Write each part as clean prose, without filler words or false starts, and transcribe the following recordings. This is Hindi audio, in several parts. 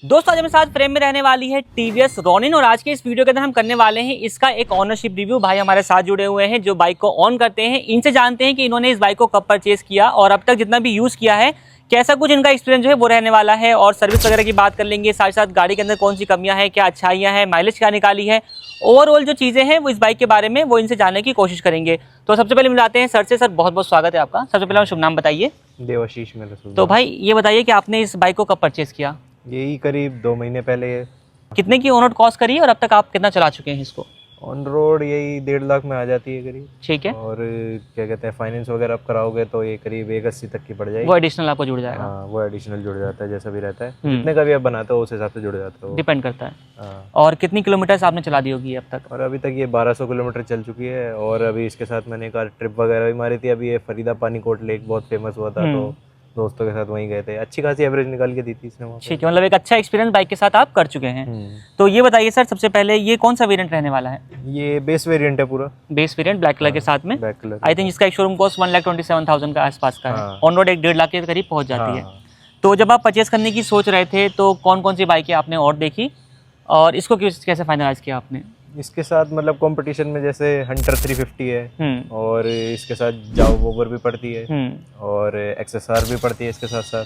दोस्तों आज हमारे साथ फ्रेम में रहने वाली है टीवीएस रोनिन और आज के इस वीडियो के अंदर हम करने वाले हैं इसका एक ऑनरशिप रिव्यू। भाई हमारे साथ जुड़े हुए हैं जो बाइक को ऑन करते हैं, इनसे जानते हैं कि इन्होंने इस बाइक को कब परचेज किया और अब तक जितना भी यूज़ किया है कैसा कुछ इनका एक्सपीरियंस जो है वो रहने वाला है। और सर्विस वगैरह की बात कर लेंगे, साथ साथ गाड़ी के अंदर कौन सी कमियां हैं, क्या अच्छाइयाँ हैं, माइलेज क्या निकाली है, ओवरऑल जो चीज़ें हैं वो इस बाइक के बारे में वो इनसे जानने की कोशिश करेंगे। तो सबसे पहले मिलाते हैं सर से। सर बहुत बहुत स्वागत है आपका। सबसे पहले शुभ नाम बताइए। देवाशीष मेरा। तो भाई ये बताइए कि आपने इस बाइक को कब परचेज किया? यही करीब 2 महीने पहले। कितने की ऑन रोड कॉस्ट करी और अब तक आप कितना चला चुके हैं इसको? ऑन रोड यही 1.5 लाख में आ जाती है करीब। ठीक है। और क्या कहते हैं फाइनेंस वगैरह आप कराओगे तो ये करीब 180 तक की पड़ जाएगी। वो एडिशनल आपको जुड़ जाएगा? हाँ वो एडिशनल जुड़ जाता है, जैसा भी रहता है जितने का भी आप बनाते हो उस हिसाब से जुड़ जाता है, डिपेंड करता है। हाँ। और कितनी किलोमीटर आपने चला दी होगी अब तक? और अभी तक ये 1200 किलोमीटर चल चुकी है। और अभी इसके साथ मैंने एक ट्रिप वगैरह भी मारी थी। अभी ये फरीदा पानीकोट लेक बहुत फेमस हुआ था तो दोस्तों के साथ वहीं गए थे। अच्छी खासी एवरेज निकाल के दी थी इसने वहाँ पे। ठीक है, मतलब एक अच्छा एक्सपीरियंस बाइक के साथ आप कर चुके हैं। तो ये बताइए सर सबसे पहले ये कौन सा वेरिएंट रहने वाला है? ये बेस वेरिएंट है पूरा। बेस वेरिएंट ब्लैक कलर के साथ में। ब्लैक कलर आई थिंक इसका एक शोरूम कॉस्ट 1,27,000 का आसपास का है। ऑन रोड 1.5 लाख के करीब पहुंच जाती है। तो जब आप परचेज करने की सोच रहे थे तो कौन कौन सी बाइकें आपने और देखी और इसको कैसे फाइनलाइज किया आपने? इसके साथ मतलब कंपटीशन में जैसे हंटर 350 है और इसके साथ जाओ वोवर भी पड़ती है और एक्सएसआर भी पड़ती है इसके साथ साथ।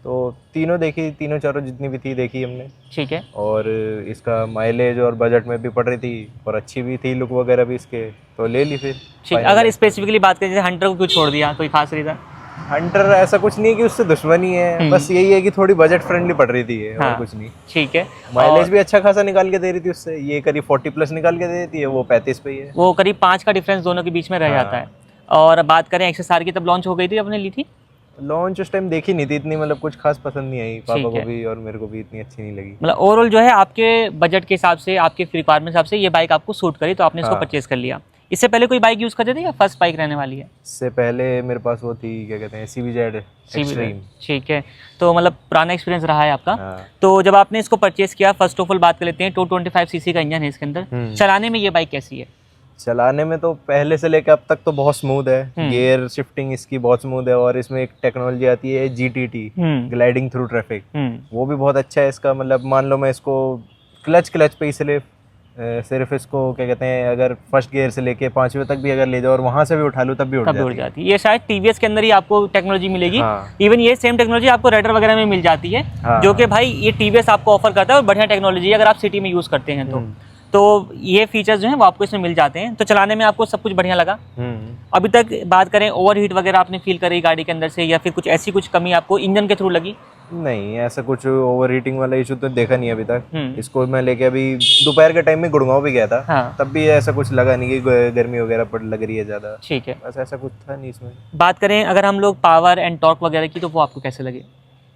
तो तीनों देखी, तीनों चारों जितनी भी थी देखी हमने। ठीक है। और इसका माइलेज और बजट में भी पड़ रही थी और अच्छी भी थी लुक वगैरह भी इसके, तो ले ली फिर। ठीक, अगर स्पेसिफिकली बात करें जैसे हंटर को क्यों छोड़ दिया, कोई खास रीजन? हंटर ऐसा कुछ नहीं है कि उससे दुश्मनी है, बस यही है कि थोड़ी बजट फ्रेंडली पड़ रही थी ये। हाँ, और कुछ नहीं। ठीक है। माइलेज भी अच्छा खासा निकाल के दे रही थी उससे। ये करीब 40 प्लस निकाल के दे देती है, वो 35 पे ही है। वो करीब 5 का डिफरेंस दोनों के बीच में रह जाता है। और बात करें एक्सएसआर की, तब लॉन्च हो गई थी, आपने ली थी? लॉन्च उस टाइम देखी नहीं थी इतनी, मतलब कुछ खास पसंद नहीं आई पापा को भी और मेरे को भी इतनी अच्छी नहीं लगी। मतलब ओवरऑल जो है आपके बजट के हिसाब से, आपके रिक्वायरमेंट के हिसाब से ये बाइक आपको सूट करी तो आपने इसको परचेज कर लिया। इससे पहले कोई बाइक यूज करते थे या फर्स्ट बाइक रहने वाली है? इससे पहले मेरे पास वो थी, क्या कहते हैं, CBZ एक्सट्रीम। ठीक है, तो मतलब पुराना एक्सपीरियंस रहा है आपका। तो जब आपने इसको परचेज किया, फर्स्ट ऑफ ऑल बात कर लेते हैं, 225 सीसी का इंजन है इसके अंदर। चलाने में ये बाइक कैसी है? चलाने में तो पहले से लेकर अब तक तो बहुत स्मूथ है। गियर शिफ्टिंग इसकी बहुत स्मूथ है और इसमें एक टेक्नोलॉजी आती है GTT, ग्लाइडिंग थ्रू ट्रैफिक। वो भी बहुत अच्छा है इसका। मतलब मान लो मैं इसको क्लच पे इसलिए सिर्फ इसको, क्या कहते हैं, अगर फर्स्ट गियर से लेके 5वें तक भी अगर ले जाओ और वहां से भी उठा लूँ तब भी उठ जाती है। ये शायद टीवीएस के अंदर ही आपको टेक्नोलॉजी मिलेगी। इवन ये सेम टेक्नोलॉजी आपको राइडर वगैरह में मिल जाती है, जो कि भाई ये टीवीएस आपको ऑफर करता है और बढ़िया टेक्नोलॉजी है अगर आप सिटी में यूज करते हैं तो ये फीचर्स जो हैं वो आपको इसमें मिल जाते हैं। तो चलाने में आपको सब कुछ बढ़िया लगा? अभी तक बात करें ओवरहीट वगैरह आपने फील करी गाड़ी के अंदर से, या फिर कुछ ऐसी कुछ कमी आपको इंजन के थ्रू लगी? नहीं, ऐसा कुछ ओवर हीटिंग वाला इशू तो देखा नहीं अभी तक। इसको मैं लेके अभी दोपहर के टाइम में गुड़गांव भी गया था। तब भी ऐसा कुछ लगा नहीं कि गर्मी वगैरह लग रही है ज्यादा। ठीक है, बस ऐसा कुछ था नहीं इसमें। बात करें अगर हम लोग पावर एंड टॉर्क वगैरह की, तो वो आपको कैसे लगे?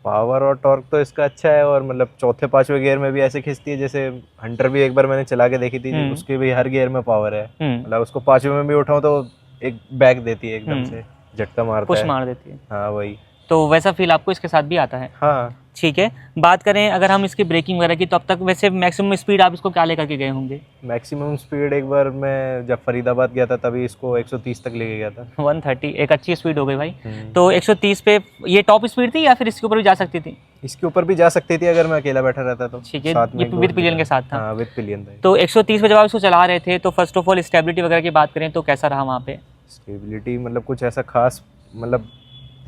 पावर और टॉर्क तो इसका अच्छा है और मतलब चौथे 5वें गियर में भी ऐसे खींचती है जैसे हंटर भी एक बार मैंने चला के देखी थी, उसके भी हर गियर में पावर है। मतलब उसको 5वें में भी उठाऊं तो एक बैक देती है, एकदम से झटका मारता है, पुश मार देती है। हाँ वही। तो वैसा फील आपको इसके साथ भी आता है? हाँ। ठीक है, बात करें अगर हम इसकी ब्रेकिंग वगैरह की, तो अब तक वैसे मैक्सिमम स्पीड आप इसको क्या लेकर के गए होंगे? मैक्सिमम स्पीड एक बार मैं जब फरीदाबाद गया था तभी इसको 130 तक लेके गया था। 130 एक अच्छी स्पीड हो गई भाई। तो 130 पे ये टॉप स्पीड थी या फिर इसके ऊपर भी जा सकती थी? इसके ऊपर भी जा सकती थी अगर मैं अकेला बैठा रहता तो। ठीक है, ये विद पिलियन के साथ था? हाँ, विद पिलियन था। तो 130 पे जब आप इसको चला रहे थे तो फर्स्ट ऑफ ऑल स्टेबिलिटी वगैरह की बात करें तो कैसा रहा वहाँ पे? स्टेबिलिटी मतलब कुछ ऐसा खास, मतलब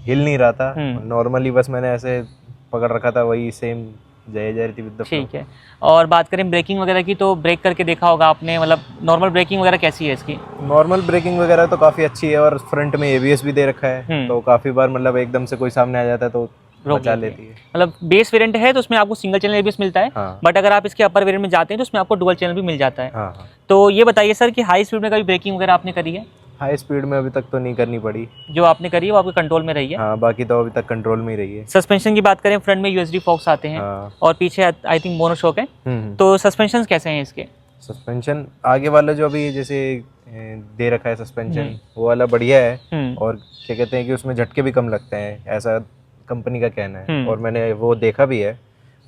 हिल नहीं रहा था, नॉर्मली बस मैंने ऐसे पकड़ रखा था, वही सेम जा रही थी विद द फ्लो। ठीक है, और बात करें ब्रेकिंग वगैरह की, तो ब्रेक करके देखा होगा आपने, मतलब नॉर्मल ब्रेकिंग वगैरह कैसी है इसकी? नॉर्मल ब्रेकिंग वगैरह तो काफ़ी अच्छी है और फ्रंट में ABS भी दे रखा है, तो काफ़ी बार मतलब एकदम से कोई सामने आ जाता है तो बचा लेती है। मतलब बेस वेरिएंट है तो उसमें आपको सिंगल चैनल ABS मिलता है। बट अगर आप इसके अपर वेरिएंट में जाते हैं तो उसमें आपको डुअल चैनल भी मिल जाता है। तो ये बताइए सर कि हाई स्पीड में कभी ब्रेकिंग वगैरह आपने करी है? हाई स्पीड में अभी तक तो नहीं करनी पड़ी। जो आपने करी है वो आपके कंट्रोल में रही है? हाँ, बाकी तो अभी तक कंट्रोल में ही रही है। सस्पेंशन की बात करें, फ्रंट में USB फॉक्स आते हैं और पीछे आई थिंक मोनोशॉक है। तो सस्पेंशन कैसे हैं इसके? सस्पेंशन आगे वाला जो अभी जैसे दे रखा है सस्पेंशन, वो वाला बढ़िया है और क्या कहते हैं कि उसमें झटके भी कम लगते हैं, ऐसा कंपनी का कहना है। और मैंने वो देखा भी है,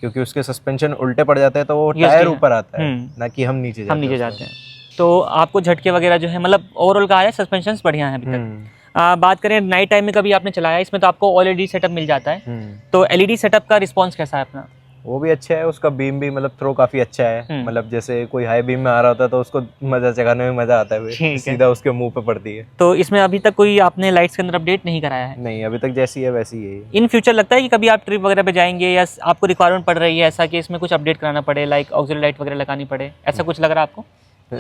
क्योंकि उसके सस्पेंशन उल्टे पड़ जाते हैं तो वो टायर ऊपर आता है, ना कि हम नीचे जाते हैं। तो आपको झटके वगैरह जो है, मतलब ओवरऑल कहा है सस्पेंशंस बढ़िया है अभी तक। बात करें नाइट टाइम में कभी आपने चलाया, इसमें तो आपको LED सेटअप मिल जाता है, तो LED सेटअप का रिस्पांस कैसा है अपना? वो भी अच्छा है, उसका बीम भी मतलब थ्रो काफी अच्छा है, मतलब जैसे कोई हाई बीम में आ रहा होता है तो उसको मजा चगाने में मजा आता है, सीधा उसके मुंह पे पड़ती है। तो इसमें अभी तक कोई आपने लाइट्स के अंदर अपडेट नहीं कराया है? नहीं, अभी तक जैसी है वैसी है। इन फ्यूचर लगता है कि कभी आप ट्रिप वगैरह पे जाएंगे या आपको रिक्वायरमेंट पड़ रही है ऐसा कि इसमें कुछ अपडेट कराना पड़े, लाइक ऑक्सिलरी लाइट वगैरह लगानी पड़े, ऐसा कुछ लग रहा है आपको?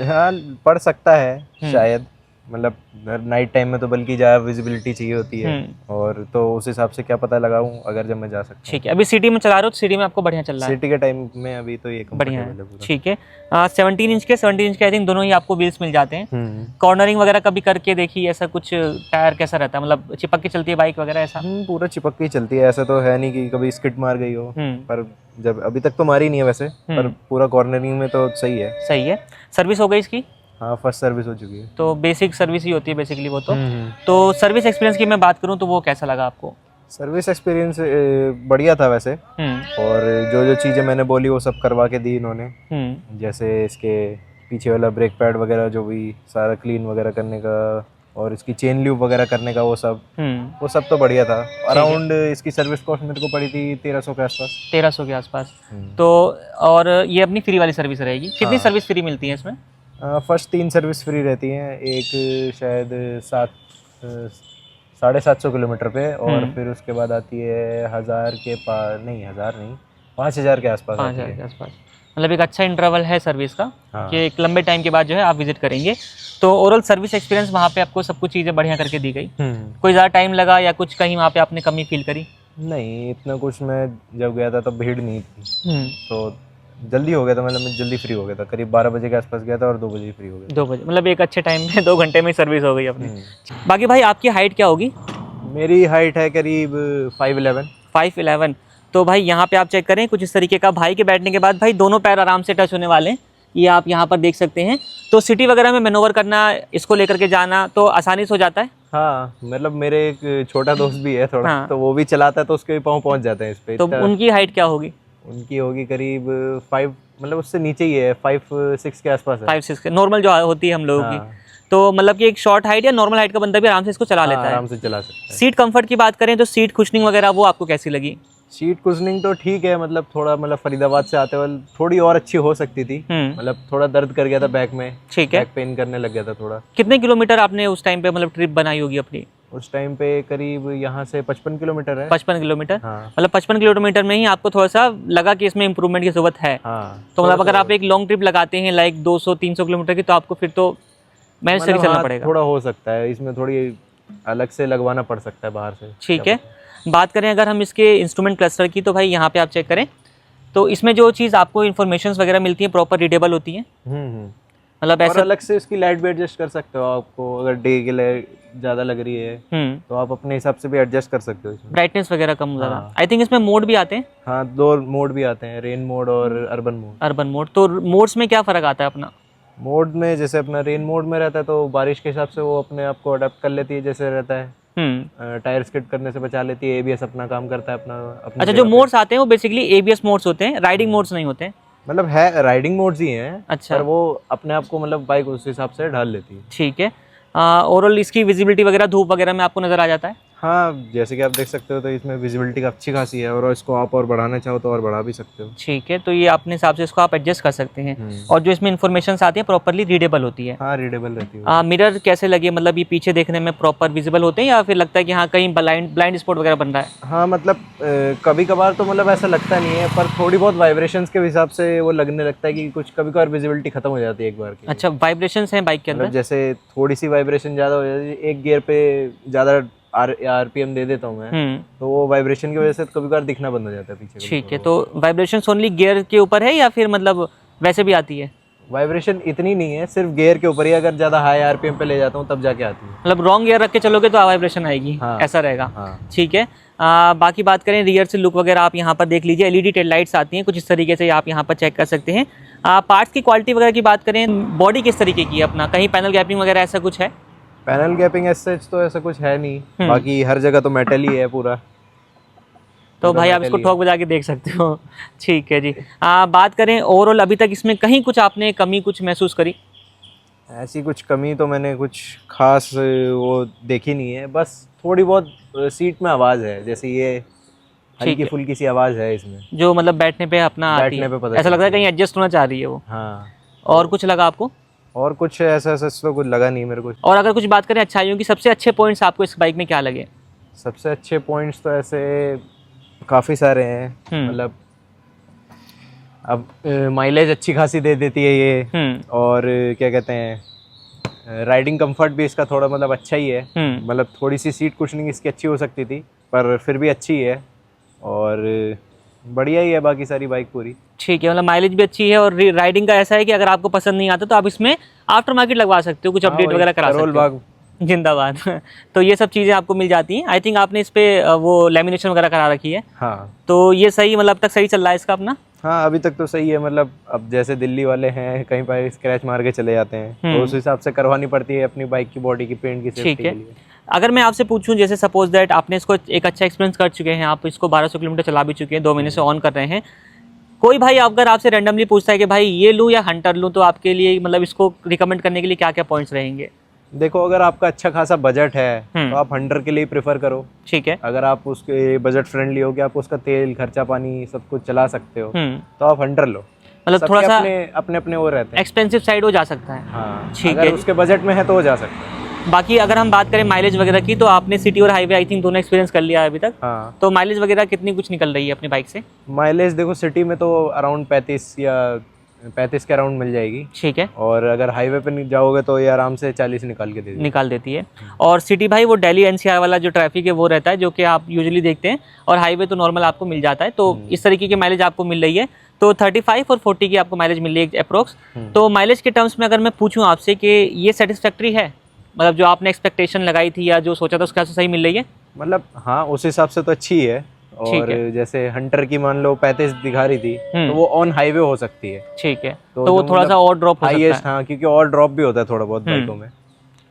हाँ, पड़ सकता है शायद, मतलब नाइट टाइम में तो बल्कि ज़्यादा विजिबिलिटी चाहिए होती है, और तो उस हिसाब से क्या पता लगाऊं अगर जब मैं जा सकता हूं। ठीक है, अभी सिटी में चला रहे हो तो सिटी में आपको बढ़िया चल रहा है? सिटी के टाइम में अभी तो ये बढ़िया है। ठीक है, 17 इंच के आई थिंक दोनों ही आपको व्हील्स मिल जाते हैं। कॉर्नरिंग वगैरह कभी करके देखी ऐसा कुछ? टायर कैसा रहता है, मतलब चिपक के चलती है बाइक वगैरह ऐसा? पूरा चिपक के ही चलती है, ऐसा तो है नहीं कि कभी स्किड मार गई हो, पर जब अभी तक तो मारी नहीं है वैसे, पर पूरा कॉर्नरिंग में तो सही है। सही है। सर्विस हो गई इसकी? हाँ, फर्स्ट सर्विस हो चुकी है। तो बेसिक सर्विस ही होती है बेसिकली वो तो सर्विस एक्सपीरियंस की मैं बात करूँ तो वो कैसा लगा आपको? सर्विस एक्सपीरियंस बढ़िया था वैसे, और जो जो चीज़ें मैंने बोली वो सब करवा के दी इन्होंने, जैसे इसके पीछे वाला ब्रेक पैड वगैरह जो भी सारा क्लीन वगैरह करने का, और इसकी चेन ल्यूब वगैरह करने का, वो सब तो बढ़िया था। अराउंड इसकी सर्विस कॉस्ट मेरे को पड़ी थी 1300 के आसपास। 1300 के आसपास। तो और ये अपनी फ्री वाली सर्विस रहेगी? कितनी सर्विस फ्री मिलती है इसमें? फर्स्ट 3 सर्विस फ्री रहती हैं, एक शायद 750 किलोमीटर पे, और फिर उसके बाद आती है 1000 के पास, नहीं 1000 नहीं, 5000 के आसपास। 5000 के आसपास, मतलब एक अच्छा इंटरवल है सर्विस का। हाँ। कि एक लंबे टाइम के बाद जो है आप विजिट करेंगे। तो ओवरऑल सर्विस एक्सपीरियंस वहाँ पे आपको सब कुछ चीज़ें बढ़िया करके दी गई? कोई ज़्यादा टाइम लगा या कुछ कहीं वहाँ पे आपने कमी फील करी? नहीं, इतना कुछ, मैं जब गया था तब भीड़ नहीं थी, तो जल्दी हो गया था, मतलब मैं जल्दी फ्री हो गया था, करीब 12 बजे के आसपास गया था और 2 बजे फ्री हो गया। 2 बजे, मतलब एक अच्छे टाइम में 2 घंटे में सर्विस हो गई अपनी। बाकी भाई आपकी हाइट क्या होगी? मेरी हाइट है करीब 5'11". 5'11". तो भाई यहाँ पे आप चेक करें कुछ इस तरीके का, भाई के बैठने के बाद भाई दोनों पैर आराम से टच होने वाले हैं, ये आप यहाँ पर देख सकते हैं। तो सिटी वगैरह में मैनोवर करना, इसको लेकर के जाना तो आसानी से हो जाता है? हाँ, मतलब मेरे एक छोटा दोस्त भी है थोड़ा, हाँ। तो वो भी चलाता है तो उसके भी पाँव पहुँच जाते हैं इस पे। तो उनकी हाइट क्या होगी? उनकी होगी करीब 5, मतलब उससे नीचे ही है, 5'6" के आसपास है। 5'6" नॉर्मल जो होती है हम लोगों की। तो मतलब कि एक शॉर्ट हाइट या नॉर्मल हाइट का बंदा भी आराम से इसको चला लेता है? आराम से चला सकता है। सीट कंफर्ट की बात करें तो सीट कुशनिंग वगैरह वो आपको कैसी लगी? सीट कुशनिंग तो ठीक है, मतलब थोड़ा, मतलब फरीदाबाद से आते हुए थोड़ी और अच्छी हो सकती थी, मतलब थोड़ा दर्द कर गया था बैक में। ठीक है, बैक पेन करने लग गया था थोड़ा। कितने किलोमीटर आपने उस टाइम पे मतलब ट्रिप बनाई होगी अपनी? उस टाइम पे करीब यहाँ से 55 किलोमीटर है। 55 किलोमीटर, मतलब 55 किलोमीटर में ही आपको थोड़ा सा लगा कि इसमें इम्प्रूवमेंट की जरूरत है। तो मतलब अगर आप एक लॉन्ग ट्रिप लगाते हैं लाइक 200-300 किलोमीटर की, तो आपको फिर तो मैनेज करके चलना पड़ेगा। थोड़ा हो सकता है इसमें, थोड़ी अलग से लगवाना पड़ सकता है बाहर से। ठीक है, बात करें अगर हम इसके इंस्ट्रूमेंट क्लस्टर की, तो भाई यहाँ पे आप चेक करें तो इसमें जो चीज़ आपको इन्फॉर्मेशन वगैरह मिलती है प्रॉपर रीडेबल होती है। मतलब ऐसा अलग से इसकी लाइट भी एडजस्ट कर सकते हो, आपको अगर डे के लिए ज्यादा लग रही है तो आप अपने हिसाब से भी एडजस्ट कर सकते हो इसमें। ब्राइटनेस वगैरह कम ज़्यादा। आई थिंक इसमें मोड भी आते हैं। हाँ, 2 मोड भी आते हैं, रेन मोड और अर्बन मोड। अर्बन मोड, तो मोड्स में क्या फ़र्क आता है अपना? मोड में जैसे अपना रेन मोड में रहता है तो बारिश के हिसाब से वो अपने आप को अडेप्ट कर लेती है, जैसे रहता है टायर स्किड करने से बचा लेती है, एबीएस अपना काम करता है अपना। अच्छा, जो मोड्स आते हैं वो बेसिकली एबीएस मोड्स होते हैं, राइडिंग मोड्स नहीं होते हैं? मतलब है, राइडिंग मोड्स ही हैं। अच्छा, पर वो अपने आप को मतलब बाइक उस हिसाब से ढाल लेती है। ठीक है, ओवरऑल इसकी विजिबिलिटी वगैरह धूप वगैरह में आपको नज़र आ जाता है? हाँ, जैसे कि आप देख सकते हो तो इसमें विजिबिलिटी का अच्छी खासी है, और इसको आप और बढ़ाना चाहो तो और बढ़ा भी सकते हो। ठीक है, तो ये अपने हिसाब से इसको आप एडजस्ट कर सकते हैं। और जो इसमें इन्फॉर्मेशन आती है प्रॉपरली रीडेबल होती है? हाँ, रीडेबल रहती है। मिरर कैसे लगे, मतलब ये पीछे देखने में प्रॉपर विजिबल होते हैं या फिर लगता है कि हाँ कहीं ब्लाइंड स्पॉट वगैरह बन रहा है? हाँ, मतलब कभी कभार तो मतलब ऐसा लगता नहीं है, पर थोड़ी बहुत वाइब्रेशंस के हिसाब से वो लगने लगता है कि कुछ कभी कभार विजिबिलिटी खत्म हो जाती है एक बार की। अच्छा, वाइब्रेशंस हैं बाइक के अंदर? जैसे थोड़ी सी वाइब्रेशन ज़्यादा हो जाती है, एक गियर पे ज़्यादा आरपीएम दे देता हूँ मैं, तो वो वाइब्रेशन की वजह से कभी बार दिखना बंद हो जाता है पीछे। ठीक है, तो वाइब्रेशन ओनली गियर के ऊपर है या फिर मतलब वैसे भी आती है? वाइब्रेशन इतनी नहीं है, सिर्फ गियर के ऊपर ही, अगर ज़्यादा हाई आरपीएम पे ले जाता हूँ तब जाके आती है। मतलब रॉन्ग गियर रख के चलोगे तो वाइब्रेशन आएगी? हाँ, ऐसा रहेगा। हाँ। ठीक है, बाकी बात करें रियर से लुक वगैरह, आप यहाँ पर देख लीजिए एलईडी टेल लाइट्स आती हैं कुछ इस तरीके से, आप यहाँ पर चेक कर सकते हैं। पार्ट्स की क्वालिटी वगैरह की बात करें, बॉडी किस तरीके की है अपना, कहीं पैनल गैपिंग वगैरह ऐसा कुछ है? पैनल गैपिंग तो ऐसा कुछ है नहीं, बाकी हर जगह तो मेटल ही है पूरा। तो भाई आप इसको ठोक बजा के देख सकते हो। ठीक है जी, बात करें ओवरऑल अभी तक इसमें कहीं कुछ आपने कमी कुछ महसूस करी? ऐसी कुछ कमी तो मैंने कुछ खास वो देखी नहीं है, बस थोड़ी बहुत सीट में आवाज़ है, जैसे ये हल्की फुल्की सी आवाज है इसमें, जो मतलब बैठने पे अपना आती बैठने है। पे पता ऐसा लगता है कहीं एडजस्ट होना चाह रही है वो। हाँ। और कुछ लगा आपको? और कुछ ऐसा तो कुछ लगा नहीं मेरे को। और अगर कुछ बात करें अच्छाइयों की, सबसे अच्छे पॉइंट्स आपको इस बाइक में क्या लगे? सबसे अच्छे पॉइंट्स तो ऐसे काफ़ी सारे हैं, मतलब अब माइलेज अच्छी खासी दे देती है ये, और क्या कहते हैं, राइडिंग कंफर्ट भी इसका थोड़ा मतलब अच्छा ही है। मतलब थोड़ी सी सीट कुशनिंग इसकी अच्छी हो सकती थी, पर फिर भी अच्छी है, और बढ़िया ही है बाकी सारी बाइक पूरी। ठीक है, मतलब माइलेज भी अच्छी है, और राइडिंग का ऐसा है कि अगर आपको पसंद नहीं आता तो आप इसमें आफ्टर मार्केट लगवा सकते हो, कुछ अपडेट वगैरह करा सकते हो। जिंदाबाद। तो ये सब चीज़ें आपको मिल जाती हैं। आई थिंक आपने इस पे वो लेमिनेशन वगैरह करा रखी है। हाँ, तो ये सही, मतलब अब तक सही चल रहा है इसका अपना? हाँ, अभी तक तो सही है। मतलब अब जैसे दिल्ली वाले हैं, कहीं पर स्क्रैच मार के चले जाते हैं, तो उस हिसाब से करवानी पड़ती है अपनी बाइक की बॉडी की पेंट की सेफ्टी के लिए। अगर मैं आपसे पूछूं, जैसे सपोज दैट आपने इसको एक अच्छा एक्सपीरियंस कर चुके हैं, आप इसको 1200 किलोमीटर चला भी चुके हैं, 2 महीने से ऑन कर रहे हैं, कोई भाई अगर आपसे रैंडमली पूछता है कि भाई ये लूँ या हंटर लूँ, तो आपके लिए मतलब इसको रिकमेंड करने के लिए क्या क्या पॉइंट्स रहेंगे? देखो, अगर आपका अच्छा खासा बजट है तो आप हंटर के लिए प्रेफर करो। ठीक है। अगर आप उसके बजट फ्रेंडली हो कि आप उसका तेल खर्चा पानी सब कुछ चला सकते हो, तो आप हंटर लो। मतलब थोड़ा सा अपने वो रहते हैं, एक्सपेंसिव साइड हो जा सकता है। हाँ, ठीक है, है, उसके बजट में है तो हो जा सकता है। बाकी अगर हम बात करें माइलेज वगैरह की, तो आपने सिटी और हाईवे आई थिंक दोनों एक्सपीरियंस कर लिया है अभी तक। हाँ, तो माइलेज वगैरह कितनी कुछ निकल रही है अपनी बाइक से? माइलेज देखो, सिटी में तो अराउंड 35 या 35 के अराउंड मिल जाएगी। ठीक है। और अगर हाईवे पे जाओगे तो ये आराम से 40 निकाल देती है। और सिटी भाई वो दिल्ली एनसीआर वाला जो ट्रैफिक है वो रहता है, जो कि आप यूजुअली देखते हैं, और हाईवे तो नॉर्मल आपको मिल जाता है। तो इस तरीके की माइलेज आपको मिल रही है। तो 35 और 40 की आपको माइलेज मिल रही है अप्रोक्स। तो माइलेज के टर्म्स में अगर मैं पूछूं आपसे कि ये सेटिस्फैक्ट्री है, मतलब जो आपने एक्सपेक्टेशन लगाई थी या जो सोचा था उसके हिसाब से सही मिल रही है? मतलब हाँ, उस हिसाब से तो अच्छी है। और जैसे हंटर की मान लो 35 दिखा रही थी, तो वो ऑन हाईवे हो सकती है। ठीक है, तो वो थोड़ा सा और ड्रॉप हो सकता है। हाँ, क्योंकि और ड्रॉप भी होता है थोड़ा बहुत बाइकों में।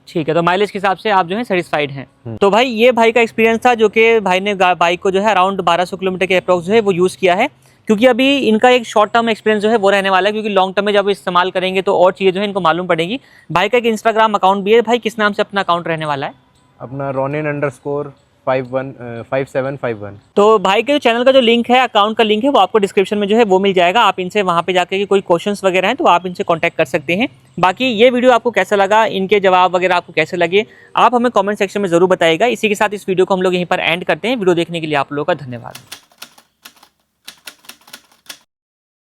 ठीक है, तो माइलेज के हिसाब से आप जो है सेटिस्फाइड हैं। तो भाई ये भाई का एक्सपीरियंस था, जो कि भाई ने बाइक को जो है अराउंड 1200 किलोमीटर के अप्रोक्स जो है वो यूज़ किया है। क्योंकि अभी इनका एक शॉर्ट टर्म एक्सपीरियंस जो है वो रहने वाला है, क्योंकि लॉन्ग टर्म में जब इस्तेमाल करेंगे तो और चीज़ें जो है इनको मालूम पड़ेगी। भाई का एक इंस्टाग्राम अकाउंट भी है। भाई किस नाम से अपना अकाउंट रहने वाला है? अपना Ronin_5751। तो भाई के जो चैनल का जो लिंक है, अकाउंट का लिंक है, वो आपको डिस्क्रिप्शन में जो है वो मिल जाएगा। आप इनसे वहाँ पे जाके कोई क्वेश्चंस वगैरह हैं तो आप इनसे कांटेक्ट कर सकते हैं। बाकी ये वीडियो आपको कैसा लगा, इनके जवाब वगैरह आपको कैसे लगे, आप हमें कमेंट सेक्शन में ज़रूर बताइएगा। इसी के साथ इस वीडियो को हम लोग यहीं पर एंड करते हैं। वीडियो देखने के लिए आप लोगों का धन्यवाद।